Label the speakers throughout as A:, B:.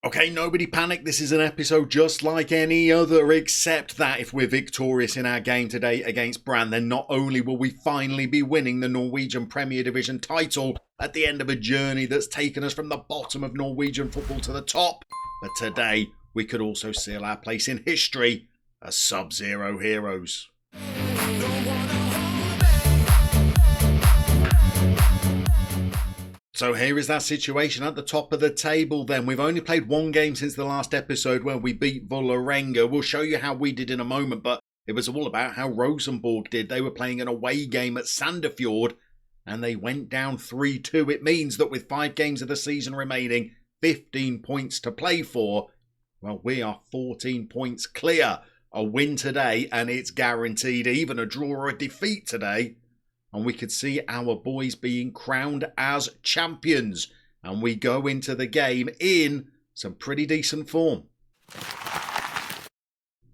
A: Okay, nobody panic. This is an episode just like any other, except that if we're victorious in our game today against Brann, then not only will we finally be winning the Norwegian Premier Division title at the end of a journey that's taken us from the bottom of Norwegian football to the top, but today we could also seal our place in history as Sub-Zero heroes. So here is that situation at the top of the table then. We've only played one game since the last episode where we beat Vålerenga. We'll show you how we did in a moment, but it was all about how Rosenborg did. They were playing an away game at Sandefjord and they went down 3-2. It means that with 5 games of the season remaining, 15 points to play for, well, we are 14 points clear. A win today and it's guaranteed. Even a draw or a defeat today, and we could see our boys being crowned as champions. And we go into the game in some pretty decent form.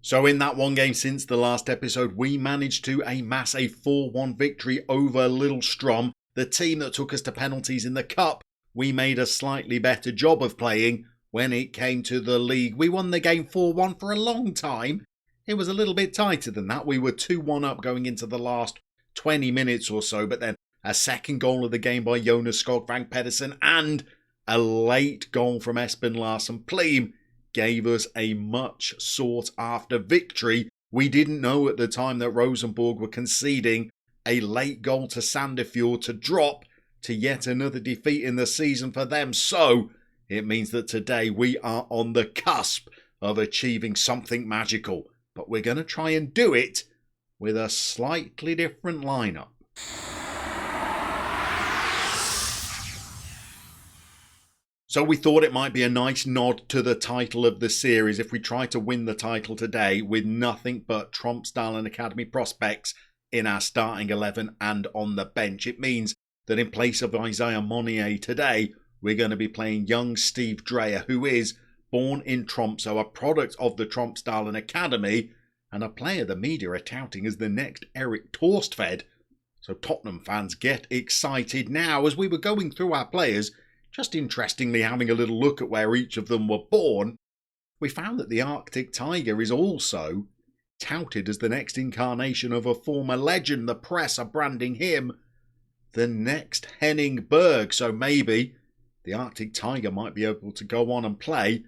A: So in that one game since the last episode, we managed to amass a 4-1 victory over Lillestrøm, the team that took us to penalties in the cup. We made a slightly better job of playing when it came to the league. We won the game 4-1 for a long time. It was a little bit tighter than that. We were 2-1 up going into the last 20 minutes or so, but then a second goal of the game by Jonas Skogvang Pedersen and a late goal from Espen Larsen Pleam gave us a much sought after victory. We didn't know at the time that Rosenborg were conceding a late goal to Sandefjord to drop to yet another defeat in the season for them. So it means that today we are on the cusp of achieving something magical, but we're going to try and do it with a slightly different lineup. So we thought it might be a nice nod to the title of the series if we try to win the title today with nothing but Tromsdalen Academy prospects in our starting 11 and on the bench. It means that in place of Isaiah Monnier today, we're going to be playing young Steve Dreyer, who is born in Tromsø, a product of the Tromsdalen Academy, and a player the media are touting as the next Erik Torstvedt. So Tottenham fans get excited now. As we were going through our players, just interestingly having a little look at where each of them were born, we found that the Arctic Tiger is also touted as the next incarnation of a former legend. The press are branding him the next Henning Berg. So maybe the Arctic Tiger might be able to go on and play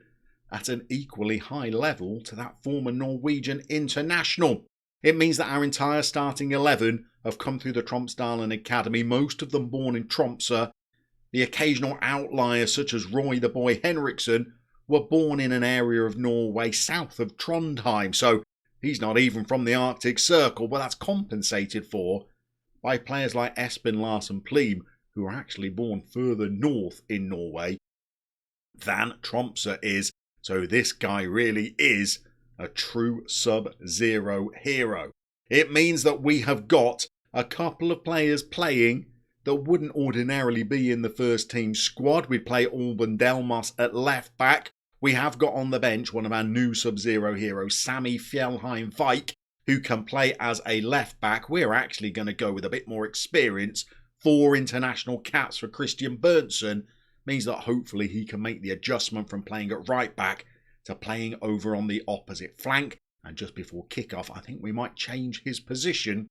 A: at an equally high level to that former Norwegian international. It means that our entire starting 11 have come through the Tromsdalen Academy, most of them born in Tromsø. The occasional outliers such as Roy the Boy Henriksen were born in an area of Norway south of Trondheim, so he's not even from the Arctic Circle, but that's compensated for by players like Espen Larsen Pleam, who are actually born further north in Norway than Tromsø is. So this guy really is a true Sub-Zero hero. It means that we have got a couple of players playing that wouldn't ordinarily be in the first team squad. We play Alban Delmas at left back. We have got on the bench one of our new Sub-Zero heroes, Sammy Fjellheim Vike, who can play as a left back. We're actually going to go with a bit more experience. 4 international caps for Christian Berntsen. Means that hopefully he can make the adjustment from playing at right back to playing over on the opposite flank. And just before kickoff, I think we might change his position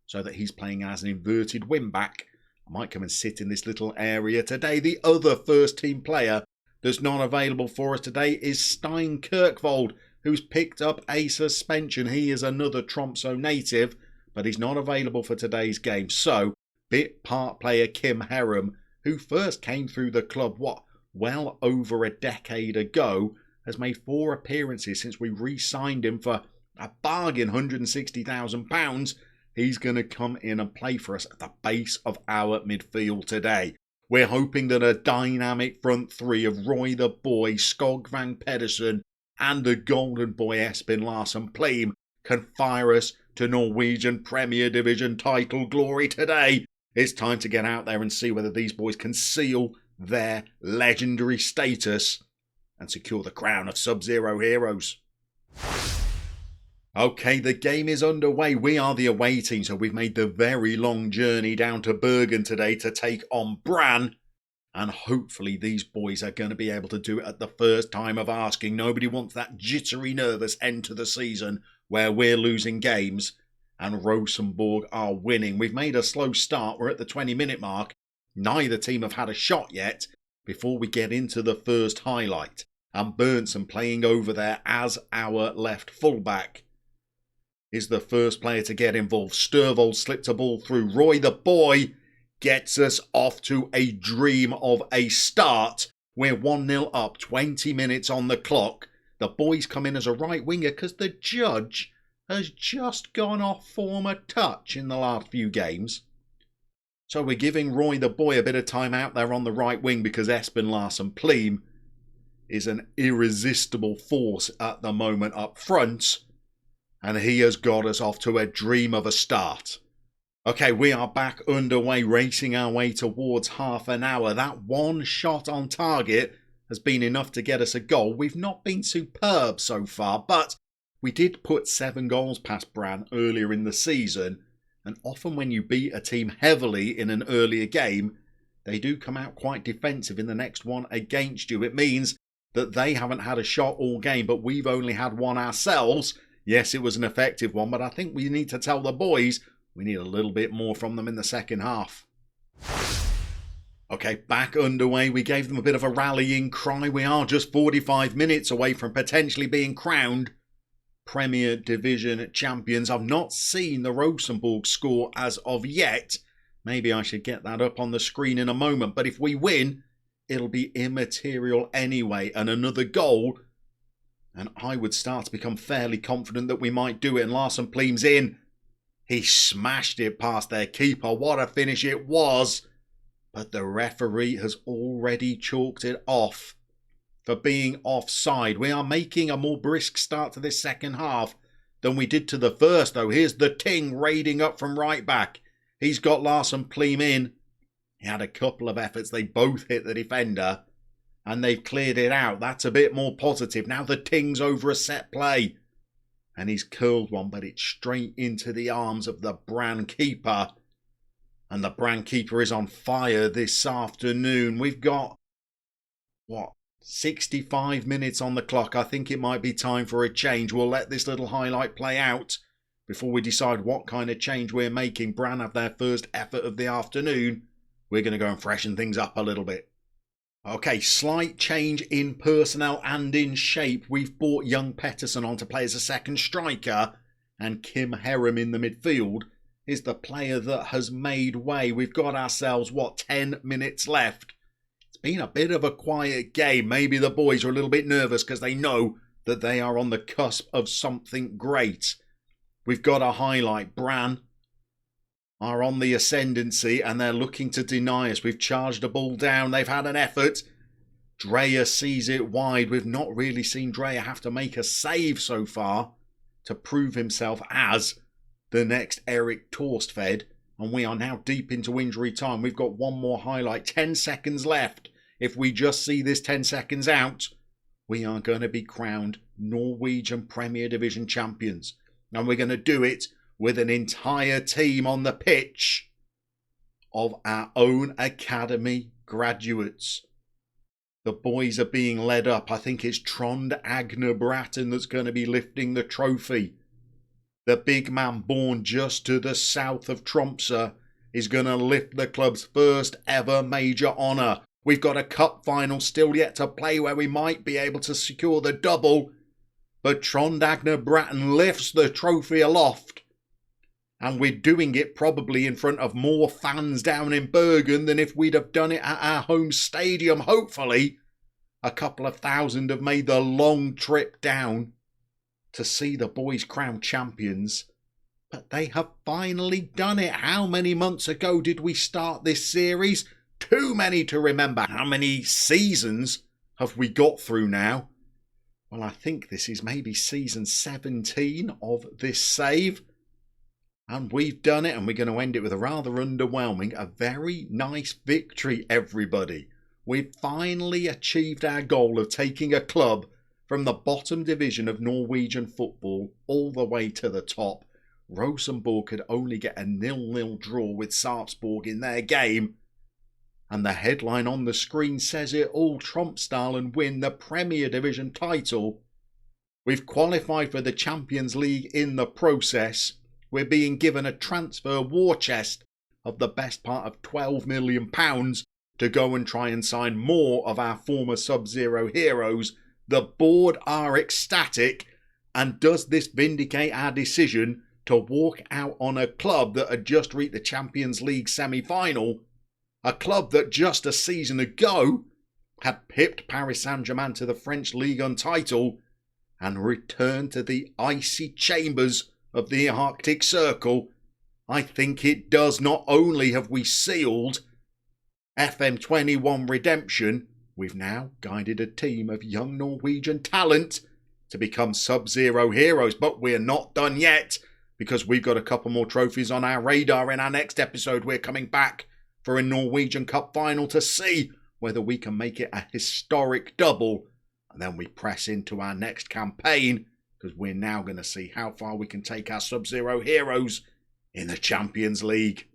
A: so that he's playing as an inverted wing back. I might come and sit in this little area today. The other first team player that's not available for us today is Stein Kirkvold, who's picked up a suspension. He is another Tromsø native, but he's not available for today's game. So, bit part player Kim Herram, who first came through the club, well over a decade ago, has made 4 appearances since we re-signed him for a bargain £160,000. He's going to come in and play for us at the base of our midfield today. We're hoping that a dynamic front three of Roy the Boy, Skogvang Pedersen, and the golden boy Espen Larsen Pleam can fire us to Norwegian Premier Division title glory today. It's time to get out there and see whether these boys can seal their legendary status and secure the crown of Sub-Zero heroes. Okay, the game is underway. We are the away team, so we've made the very long journey down to Bergen today to take on Brann. And hopefully these boys are going to be able to do it at the first time of asking. Nobody wants that jittery, nervous end to the season where we're losing games and Rosenborg are winning. We've made a slow start. We're at the 20-minute mark. Neither team have had a shot yet before we get into the first highlight. And Berntsen playing over there as our left fullback is the first player to get involved. Sturvold slipped a ball through. Roy the boy gets us off to a dream of a start. We're 1-0 up, 20 minutes on the clock. The boys come in as a right winger because the judge has just gone off form a touch in the last few games. So we're giving Roy the boy a bit of time out there on the right wing because Espen Larsen-Pleem is an irresistible force at the moment up front. And he has got us off to a dream of a start. Okay, we are back underway, racing our way towards half an hour. That one shot on target has been enough to get us a goal. We've not been superb so far, but we did put 7 goals past Brann earlier in the season. And often when you beat a team heavily in an earlier game, they do come out quite defensive in the next one against you. It means that they haven't had a shot all game, but we've only had one ourselves. Yes, it was an effective one, but I think we need to tell the boys we need a little bit more from them in the second half. Okay, back underway. We gave them a bit of a rallying cry. We are just 45 minutes away from potentially being crowned Premier Division champions. I've not seen the Rosenborg score as of yet. Maybe I should get that up on the screen in a moment. But if we win, it'll be immaterial anyway. And another goal, and I would start to become fairly confident that we might do it. And Larsen-Pleem's in. He smashed it past their keeper. What a finish it was. But the referee has already chalked it off for being offside. We are making a more brisk start to this second half than we did to the first, though. Here's the Ting raiding up from right back. He's got Larsen-Pleem in. He had a couple of efforts. They both hit the defender and they've cleared it out. That's a bit more positive. Now the Ting's over a set play. And he's curled one, but it's straight into the arms of the Brann keeper. And the Brann keeper is on fire this afternoon. We've got, 65 minutes on the clock. I think it might be time for a change. We'll let this little highlight play out before we decide what kind of change we're making. Brann have their first effort of the afternoon. We're going to go and freshen things up a little bit. Okay, slight change in personnel and in shape. We've brought young Pettersson on to play as a second striker, and Kim Herram in the midfield is the player that has made way. We've got ourselves, 10 minutes left. It's been a bit of a quiet game. Maybe the boys are a little bit nervous because they know that they are on the cusp of something great. We've got a highlight. Brann are on the ascendancy and they're looking to deny us. We've charged a ball down. They've had an effort. Dreyer sees it wide. We've not really seen Dreyer have to make a save so far to prove himself as the next Erik Torstved. And we are now deep into injury time. We've got one more highlight. 10 seconds left. If we just see this 10 seconds out, we are going to be crowned Norwegian Premier Division champions. And we're going to do it with an entire team on the pitch of our own academy graduates. The boys are being led up. I think it's Trond Agner Bratton that's going to be lifting the trophy. The big man born just to the south of Tromsø is going to lift the club's first ever major honour. We've got a cup final still yet to play where we might be able to secure the double. But Trond Agner Bratton lifts the trophy aloft. And we're doing it probably in front of more fans down in Bergen than if we'd have done it at our home stadium. Hopefully, a couple of thousand have made the long trip down to see the boys crowned champions. But they have finally done it. How many months ago did we start this series? Too many to remember. How many seasons have we got through now? Well, I think this is maybe season 17 of this save. And we've done it, and we're going to end it with a rather underwhelming, a very nice victory, everybody. We've finally achieved our goal of taking a club from the bottom division of Norwegian football all the way to the top. Rosenborg could only get a 0-0 draw with Sarpsborg in their game. And the headline on the screen says it all: Tromsdalen win the Premier Division title. We've qualified for the Champions League in the process. We're being given a transfer war chest of the best part of £12 million to go and try and sign more of our former Sub-Zero heroes. The board are ecstatic. And does this vindicate our decision to walk out on a club that had just reached the Champions League semi-final? A club that just a season ago had pipped Paris Saint-Germain to the French Ligue 1 title and returned to the icy chambers of the Arctic Circle. I think it does. Not only have we sealed FM21 Redemption, we've now guided a team of young Norwegian talent to become Sub-Zero heroes. But we're not done yet, because we've got a couple more trophies on our radar. In our next episode, we're coming back for a Norwegian Cup final to see whether we can make it a historic double. And then we press into our next campaign, because we're now going to see how far we can take our Sub-Zero heroes in the Champions League.